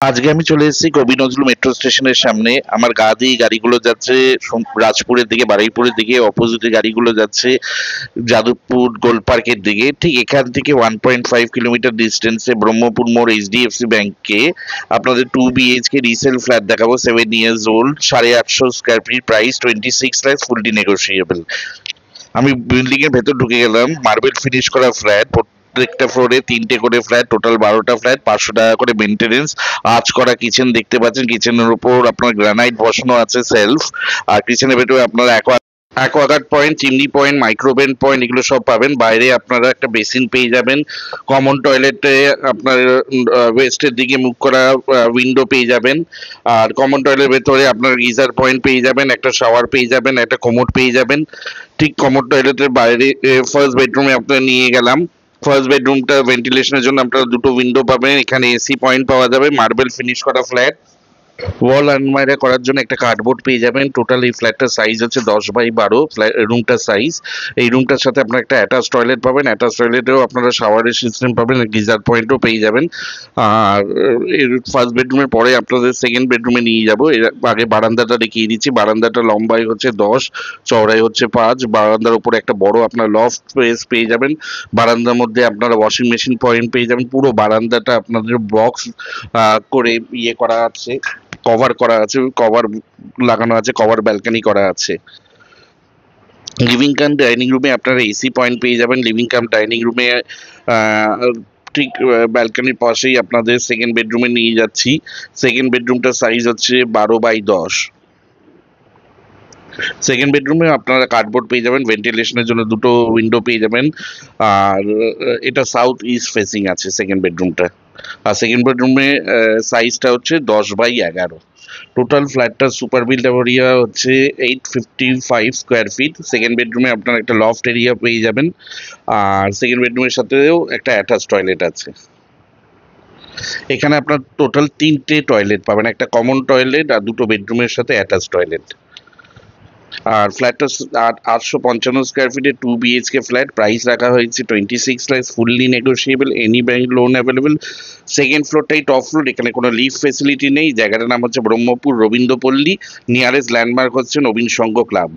আজকে আমি চলে এসেছি কবি নজরুল মেট্রো স্টেশনের সামনে। আমার গা দিয়ে গাড়িগুলো যাচ্ছে রাজপুরের দিকে, বারুইপুরের দিকে। অপোজিটে গাড়িগুলো যাচ্ছে যাদবপুর গোলপার্কের দিকে। ঠিক এখান থেকে 1.5 কিলোমিটার ডিস্টেন্সে ব্রহ্মপুর মোড় এইচডিএফসি ব্যাংকে আপনাদের 2 BHK রিসেল ফ্ল্যাট দেখাবো, 7 years old, 850 square feet, price 26 lakhs, fully negotiable. আমি বিল্ডিং এর ভেতর ঢুকে গেলাম। মার্বেল ফিনিশ করা ফ্ল্যাট, প্রত্যেকটা ফ্লোরে 3টে করে ফ্ল্যাট, টোটাল 12টা ফ্ল্যাট, 500 টাকা করে মেনটেনেন্স। আজ করা কিচেন দেখতে পাচ্ছেন, কিচেনের উপর আপনার গ্রানাইট বসানো আছে, সেলফ। আর কিচেনের ভেতরে আপনারা Aquaguard point, chimney point, micro oven point, এগুলো সব পাবেন। বাইরে আপনারা একটা বেসিন পেয়ে যাবেন। কমন টয়লেটে আপনার ওয়েস্টের দিকে মুখ করা উইন্ডো পেয়ে যাবেন। আর কমন টয়লেটের ভেতরে আপনার গিজার পয়েন্ট পেয়ে যাবেন, একটা শাওয়ার পেয়ে যাবেন, একটা কোমোড পেয়ে যাবেন। ঠিক কমন টয়লেটের বাইরে ফার্স্ট বেডরুমে আপনারা নিয়ে গেলাম। ফার্স্ট বেডরুমটা ভেন্টিলেশনের জন্য আপনারা দুটো উইন্ডো পাবেন, এখানে এসি পয়েন্ট পাওয়া যাবে, মার্বেল ফিনিশ করা ফ্ল্যাট। ওয়াল আলমারি করার জন্য একটা কার্ডবোর্ড পেয়ে যাবেন। টোটাল এই ফ্ল্যাটটার সাইজ হচ্ছে 10x12 রুমটার সাইজ। এই রুমটার সাথে আপনারা একটা অ্যাটাচ টয়লেট পাবেন, অ্যাটাচ টয়লেটেও আপনারা শাওয়ারের সিস্টেম পাবেন, গিজার পয়েন্টও পেয়ে যাবেন। আর এর ফার্স্ট বেডরুমের পরে আপনাদের সেকেন্ড বেডরুমে নিয়ে যাবো। এর আগে বারান্দাটা দেখিয়ে দিচ্ছি। বারান্দাটা লম্বাই হচ্ছে 10, চওড়াই হচ্ছে 5। বারান্দার উপরে একটা বড় আপনার লফট স্পেস পেয়ে যাবেন। বারান্দার মধ্যে আপনারা ওয়াশিং মেশিন পয়েন্ট পেয়ে যাবেন। পুরো বারান্দাটা আপনাদের বক্স করে ইয়ে করা আছে, কভার করা আছে, কভার লাগানো আছে, কভার ব্যালকনি করা আছে। লিভিং কাম ডাইনিং রুমে আপনারা এসি পয়েন্ট পেয়ে যাবেন। লিভিং কাম ডাইনিং রুমে ঠিক ব্যালকনির পাশেই আপনাদের সেকেন্ড বেডরুমে নিয়ে যাচ্ছি। সেকেন্ড বেডরুমটার সাইজ হচ্ছে 12x10। সেকেন্ড বেডরুমে আপনারা কার্ডবোর্ড পেয়ে যাবেন, ভেন্টিলেশনের জন্য দুটো উইন্ডো পেয়ে যাবেন। আর এটা সাউথ ইস্ট ফেসিং আছে সেকেন্ড বেডরুমটা। আর সেকেন্ড বেডরুমে সাইজটা হচ্ছে 10x11। টোটাল ফ্ল্যাটটার সুপার বিল্ড এরিয়া হচ্ছে 855 স্কোয়ার ফিট। সেকেন্ড বেডরুমে আপনার একটা লফট এরিয়া পেয়ে যাবেন। আর সেকেন্ড বেডরুমের সাথেও একটা অ্যাটাচ টয়লেট আছে। এখানে আপনার টোটাল 3টে টয়লেট পাবেন, একটা কমন টয়লেট আর দুটো বেডরুমের সাথে অ্যাটাচ টয়লেট। আর ফ্ল্যাটটা 855 স্কোয়ার ফিটে 2 BHK ফ্ল্যাট, প্রাইস রাখা হয়েছে 26 lakhs, fully negotiable, any bank loan available. Second ফ্লোরটাই টপ ফ্লোর, এখানে কোনো লিফট ফেসিলিটি নেই। জায়গাটার নাম হচ্ছে ব্রহ্মপুর রবীন্দ্রপল্লী। নিয়ারেস্ট ল্যান্ডমার্ক হচ্ছে নবীন সংঘ ক্লাব।